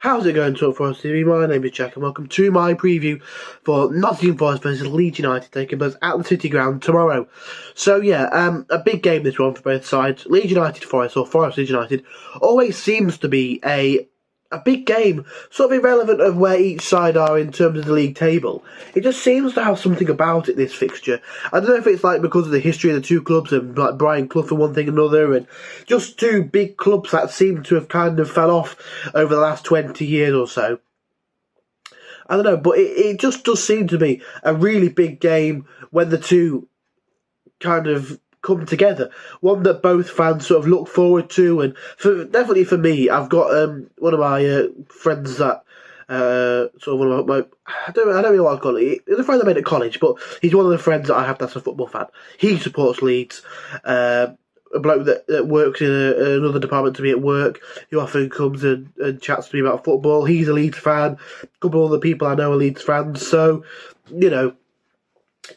How's it going, Talk Forest TV? My name is Jack and welcome to my preview for Nottingham Forest versus Leeds United taking place at the City Ground tomorrow. So yeah, a big game this one for both sides. Leeds United Forest, or Forest Leeds United, always seems to be a big game, sort of irrelevant of where each side are in terms of the league table. It just seems to have something about it, this fixture. I don't know if it's like because of the history of the two clubs and like Brian Clough and one thing and another, and just two big clubs that seem to have kind of fell off over the last 20 years or so. I don't know, but it just does seem to be a really big game when the two kind of come together. One that both fans sort of look forward to, and definitely for me, I've got one of my friends that sort of one of my I don't really know what I call it. He's a friend I made at college, but he's one of the friends that I have that's a football fan. He supports Leeds. A bloke that works in another department to me at work, who often comes and chats to me about football. He's a Leeds fan. A couple of other people I know are Leeds fans. So, you know,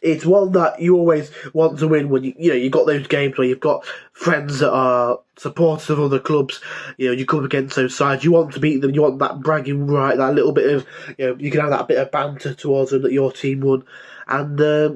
it's one that you always want to win when you've got those games where you've got friends that are supporters of other clubs. You come against those sides. You want to beat them. You want that bragging right, that little bit of you can have that bit of banter towards them that your team won, and as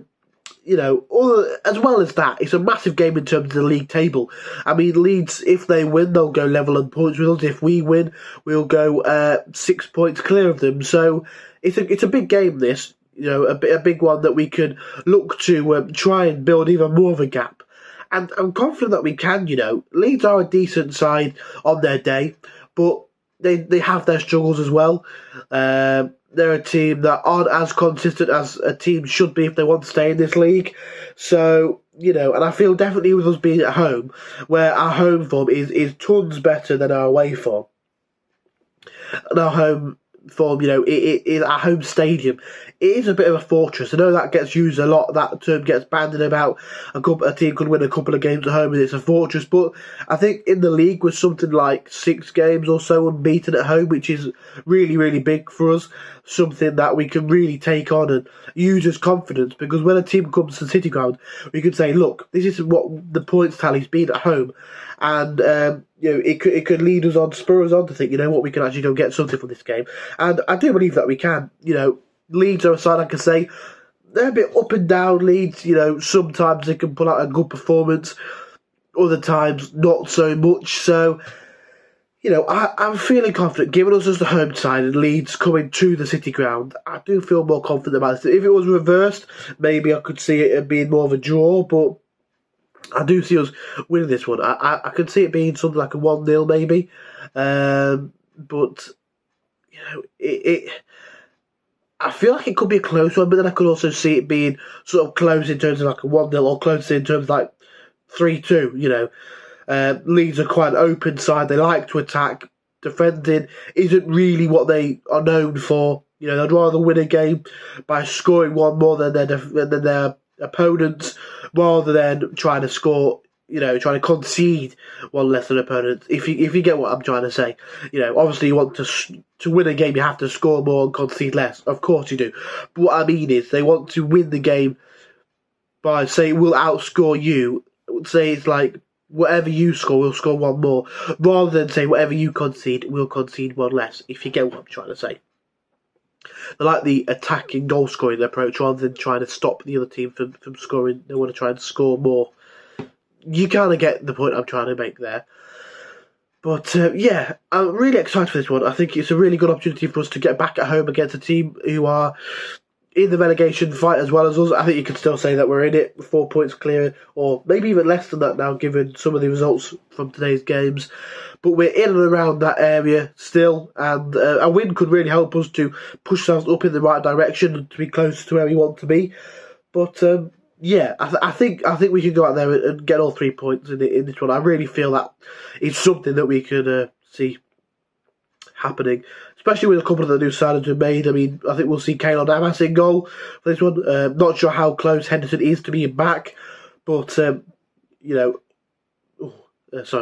well as that, it's a massive game in terms of the league table. I mean, Leeds, if they win, they'll go level on points with us. If we win, we'll go 6 points clear of them. So it's a big game. This. A big one that we can look to try and build even more of a gap. And I'm confident that we can, Leeds are a decent side on their day, but they have their struggles as well. They're a team that aren't as consistent as a team should be if they want to stay in this league. So, and I feel definitely with us being at home, where our home form is tons better than our away form. And our home form, it is our home stadium. It is a bit of a fortress. I know that gets used a lot. That term gets bandied about. A team could win a couple of games at home and it's a fortress. But I think in the league with something like 6 games or so unbeaten at home, which is really, really big for us, something that we can really take on and use as confidence. Because when a team comes to the City Ground, we can say, look, this is what the points tally's been at home. And it could lead us on, spur us on to think, what, we can actually go get something from this game. And I do believe that we can. Leeds are a side I can say they're a bit up and down. Leeds, sometimes they can pull out a good performance, other times not so much. So, I'm feeling confident. Given us as the home side and Leeds coming to the City Ground, I do feel more confident about this. If it was reversed, maybe I could see it being more of a draw, but I do see us winning this one. I could see it being something like a 1-0 maybe. But, I feel like it could be a close one, but then I could also see it being sort of close in terms of like a 1-0 or close in terms of like 3-2, Leeds are quite an open side. They like to attack. Defending isn't really what they are known for. They'd rather win a game by scoring one more than their opponents, rather than trying to score, trying to concede one less than opponents. If you get what I'm trying to say, obviously you want to win a game, you have to score more and concede less. Of course you do. But what I mean is they want to win the game by saying we'll outscore you. Say it's like whatever you score, we'll score one more, rather than say whatever you concede, we'll concede one less. If you get what I'm trying to say. They like the attacking, goal-scoring approach rather than trying to stop the other team from scoring. They want to try and score more. You kind of get the point I'm trying to make there. But, I'm really excited for this one. I think it's a really good opportunity for us to get back at home against a team who are in the relegation fight as well as us. I think you could still say that we're in it, 4 points clear, or maybe even less than that now, given some of the results from today's games. But we're in and around that area still, and a win could really help us to push ourselves up in the right direction and to be close to where we want to be. But I think we can go out there and get all 3 points in this one. I really feel that it's something that we could see happening, especially with a couple of the new signings we've made. I mean, I think we'll see Keylor Navas in goal for this one. Not sure how close Henderson is to being back, but sorry,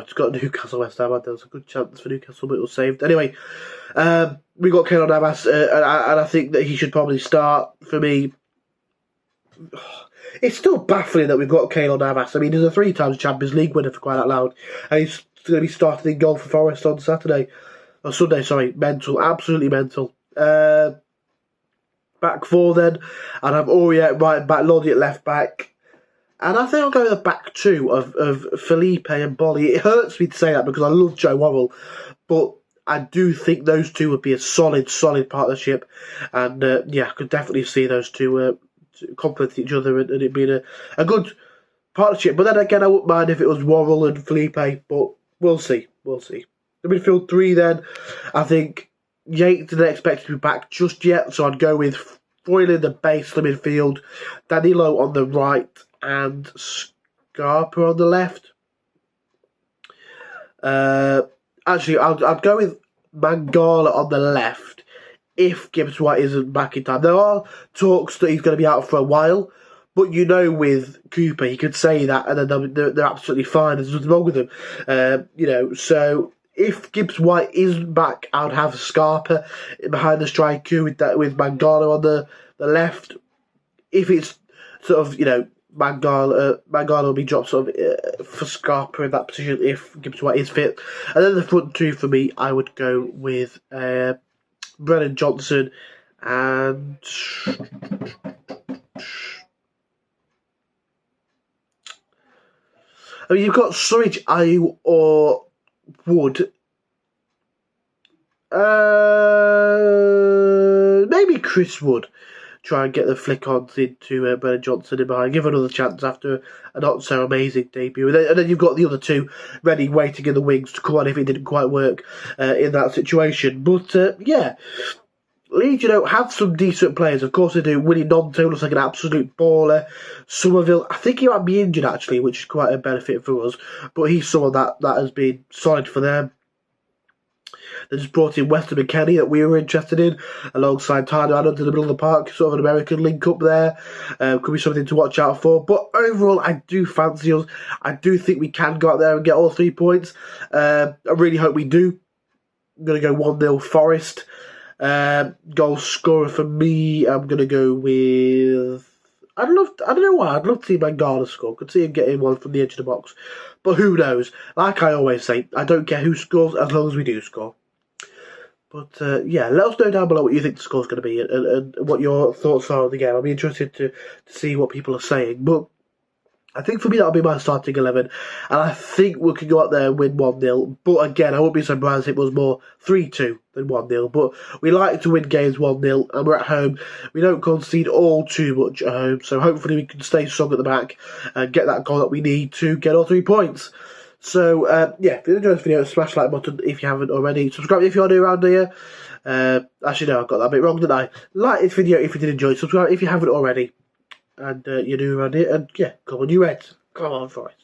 it's got Newcastle West Ham. There was a good chance for Newcastle, but it was saved. Anyway, we got Keylor Navas, and I think that he should probably start for me. It's still baffling that we've got Keylor Navas. I mean, he's a 3 times Champions League winner for crying out loud, and he's going to be starting in goal for Forest on Saturday. Sunday, sorry, mental, absolutely mental. Back four then, and I've Aurier right back, Lodi at left back. And I think I'll go with the back two of Felipe and Bolly. It hurts me to say that because I love Joe Worrell, but I do think those two would be a solid partnership. And yeah, I could definitely see those two complement each other and it being a good partnership. But then again, I wouldn't mind if it was Worrell and Felipe, but we'll see. The midfield three then, I think Yates didn't expect to be back just yet, so I'd go with Foyle in the base of the midfield, Danilo on the right, and Scarpa on the left. Actually, I'd go with Mangala on the left if Gibbs White isn't back in time. There are talks that he's going to be out for a while, but you know, with Cooper, he could say that and then they're absolutely fine. There's nothing wrong with them. You know, so if Gibbs White isn't back, I would have Scarpa behind the striker with Mangala on the left. If it's sort of, you know, Mangala will be dropped sort of for Scarpa in that position if Gibbs White is fit. And then the front two for me, I would go with Brennan Johnson and I mean, you've got Surridge, Ayew or Wood. Maybe Chris Wood. Try and get the flick on into Brennan Johnson in behind. Give another chance after a not so amazing debut. And then you've got the other two ready, waiting in the wings to come on if it didn't quite work in that situation. But yeah, Leeds, you know, have some decent players. Of course they do. Willie Nonto looks like an absolute baller. Somerville, I think he might be injured actually, which is quite a benefit for us. But he's someone that has been solid for them. They just brought in Weston McKennie that we were interested in, alongside Tyler Adams in the middle of the park, sort of an American link up there. Could be something to watch out for. But overall, I do fancy us. I do think we can go out there and get all 3 points. I really hope we do. I'm going to go 1-0 Forest. Goal scorer for me, I'm going to go with... I don't know why, I'd love to see Mangala score. Could see him getting one from the edge of the box. But who knows? Like I always say, I don't care who scores as long as we do score. But yeah, let us know down below what you think the score's going to be and what your thoughts are on the game. I'll be interested to see what people are saying. But I think for me that'll be my starting 11. And I think we could go out there and win 1-0. But again, I wouldn't be surprised if it was more 3-2 than 1-0. But we like to win games 1-0 and we're at home. We don't concede all too much at home. So hopefully we can stay strong at the back and get that goal that we need to get all 3 points. So yeah, if you enjoyed this video, smash the like button if you haven't already. Subscribe if you're new around here. Actually, no, I got that bit wrong, didn't I? Like this video if you did enjoy. Subscribe if you haven't already. And you're new around here. And yeah, come on, you Reds. Come on, Forest.